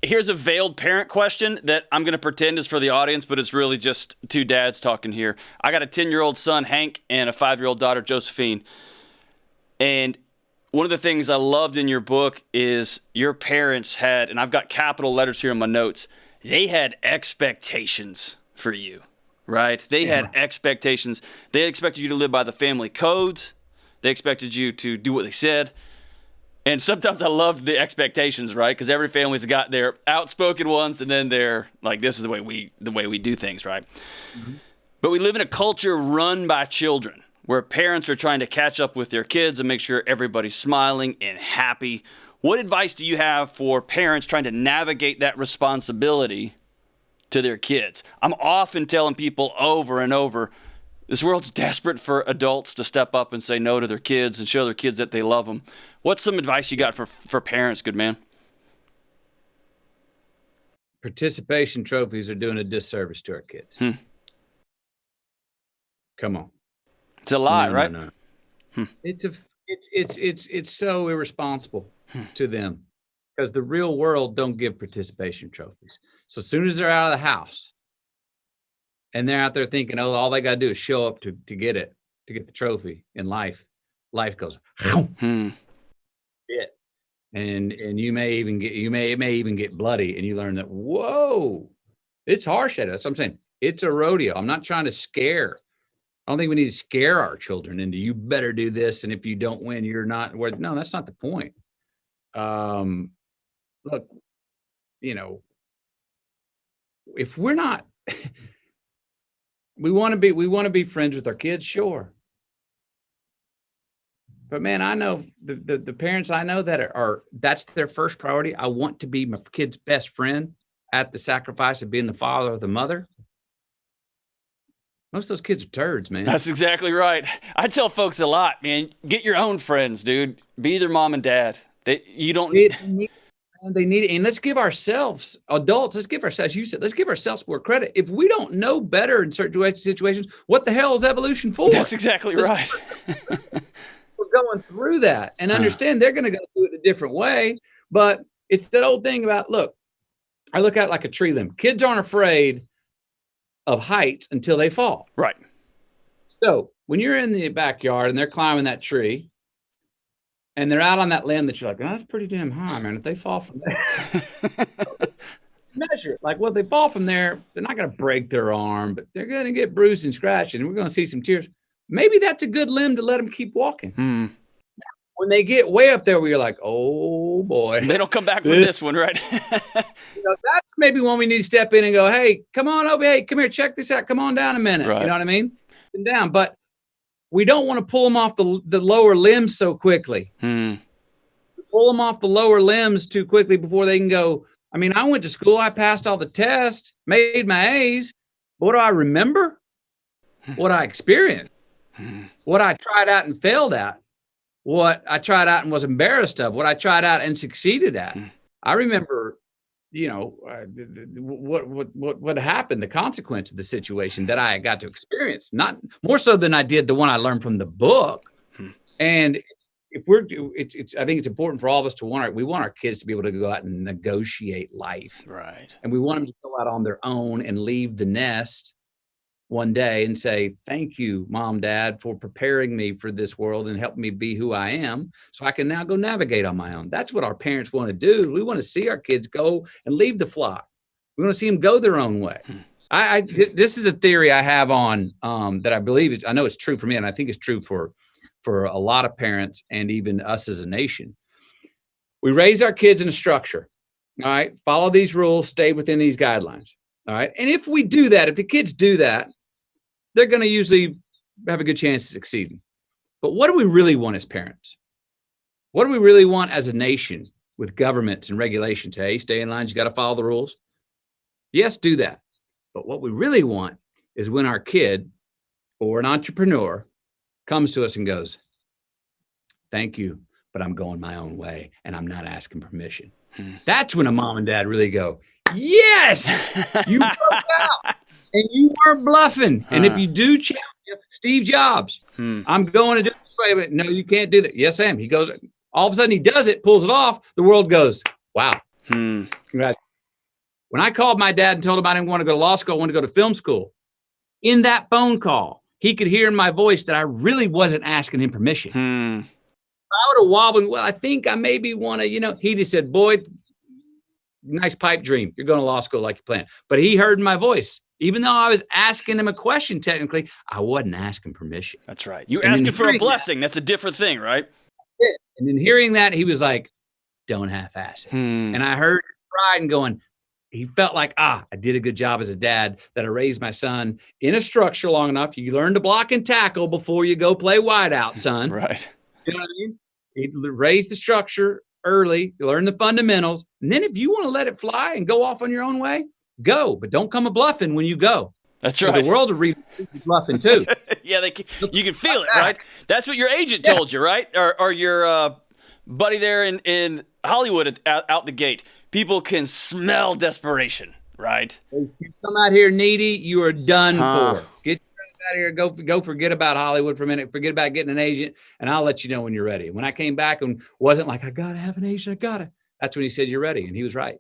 Here's a veiled parent question that I'm going to pretend is for the audience, but it's really just two dads talking here. I got a 10-year-old son, Hank, and a 5-year-old daughter, Josephine. And one of the things I loved in your book is your parents had, and I've got capital letters here in my notes, they had expectations for you, right? They had expectations. They expected you to live by the family codes. They expected you to do what they said. And sometimes I love the expectations, right? Because every family's got their outspoken ones, and then they're like, "This is the way we do things," right? Mm-hmm. But we live in a culture run by children, where parents are trying to catch up with their kids and make sure everybody's smiling and happy. What advice do you have for parents trying to navigate that responsibility to their kids? I'm often telling people over and over, this world's desperate for adults to step up and say no to their kids and show their kids that they love them. What's some advice you got for parents, good man? Participation trophies are doing a disservice to our kids. Come on. It's a lie, right? No. It's so irresponsible to them, because the real world don't give participation trophies. So as soon as they're out of the house and they're out there thinking, oh, all they got to do is show up to get it, to get the trophy in life, life goes, it. And you may even get bloody, and you learn that, whoa, it's harsh at us. I'm saying it's a rodeo. I'm not trying to scare. I don't think we need to scare our children into, you better do this, and if you don't win, you're not worth. No, that's not the point. Look, if we're not, we want to be friends with our kids, sure. But man, I know the parents I know that are that's their first priority. I want to be my kid's best friend at the sacrifice of being the father or the mother. Most of those kids are turds, man. That's exactly right. I tell folks a lot, man, get your own friends, dude. Be their mom and dad. They need it. And let's give ourselves, adults, you said, let's give ourselves more credit. If we don't know better in certain situations, what the hell is evolution for? That's exactly right. We're going through that and understand they're going to go through it a different way. But it's that old thing about, look, I look at it like a tree limb. Kids aren't afraid of heights until they fall. Right. So when you're in the backyard and they're climbing that tree and they're out on that limb that you're like, oh, that's pretty damn high, man. If they fall from there, measure it. Like, well, if they fall from there, they're not going to break their arm, but they're going to get bruised and scratched, and we're going to see some tears. Maybe that's a good limb to let them keep walking. When they get way up there where you're like, oh boy, they don't come back from this one, right? That's maybe when we need to step in and go, hey, come on over. Hey, come here, check this out. Come on down a minute. Right. You know what I mean? And down. But we don't want to pull them off the lower limbs so quickly. Pull them off the lower limbs too quickly before they can go. I mean, I went to school. I passed all the tests, made my A's. But what do I remember? What I experienced. What I tried out and failed at. What I tried out and was embarrassed of, what I tried out and succeeded at. I remember, what happened, the consequence of the situation that I got to experience, not more so than I did the one I learned from the book. And I think it's important for all of us to we want our kids to be able to go out and negotiate life. Right. And we want them to go out on their own and leave the nest one day and say, thank you, mom, dad, for preparing me for this world and helping me be who I am so I can now go navigate on my own. That's what our parents want to do. We want to see our kids go and leave the flock. We want to see them go their own way. This is a theory I have on that I believe I know it's true for me, and I think it's true for a lot of parents and even us as a nation. We raise our kids in a structure. All right. Follow these rules, stay within these guidelines. All right. And if we do that, if the kids do that, they're going to usually have a good chance of succeeding. But what do we really want as parents? What do we really want as a nation with governments and regulations? Hey, stay in line. You got to follow the rules. Yes, do that. But what we really want is when our kid or an entrepreneur comes to us and goes, thank you, but I'm going my own way and I'm not asking permission. That's when a mom and dad really go, yes, you broke out and you weren't bluffing. And if you do challenge Steve Jobs, I'm going to do it this way, but no, you can't do that. Yes, Sam. He goes, all of a sudden he does it, pulls it off. The world goes, wow. Congrats. When I called my dad and told him I didn't want to go to law school, I wanted to go to film school, in that phone call, he could hear in my voice that I really wasn't asking him permission. I would have wobbled, well, I think I maybe want to, he just said, boy, nice pipe dream. You're going to law school like you planned. But he heard my voice. Even though I was asking him a question, technically, I wasn't asking permission. That's right. You're asking for a blessing. That's a different thing, right? And then hearing that, he was like, don't half-ass it. And I heard his pride and going, he felt like, I did a good job as a dad, that I raised my son in a structure long enough. You learn to block and tackle before you go play wideout, son. Right. You know what I mean? He raised the structure early, you learn the fundamentals. And then if you want to let it fly and go off on your own way, go. But don't come a bluffing when you go. That's right. The world will read bluffing too. Yeah, you can feel it, right? That's what your agent told you, right? Or your buddy there in Hollywood out the gate. People can smell desperation, right? If you come out here needy, you are done for. Get out of here. Go forget about Hollywood for a minute. Forget about getting an agent, and I'll let you know when you're ready. When I came back and wasn't like, I got to have an agent, that's when he said, you're ready. And he was right.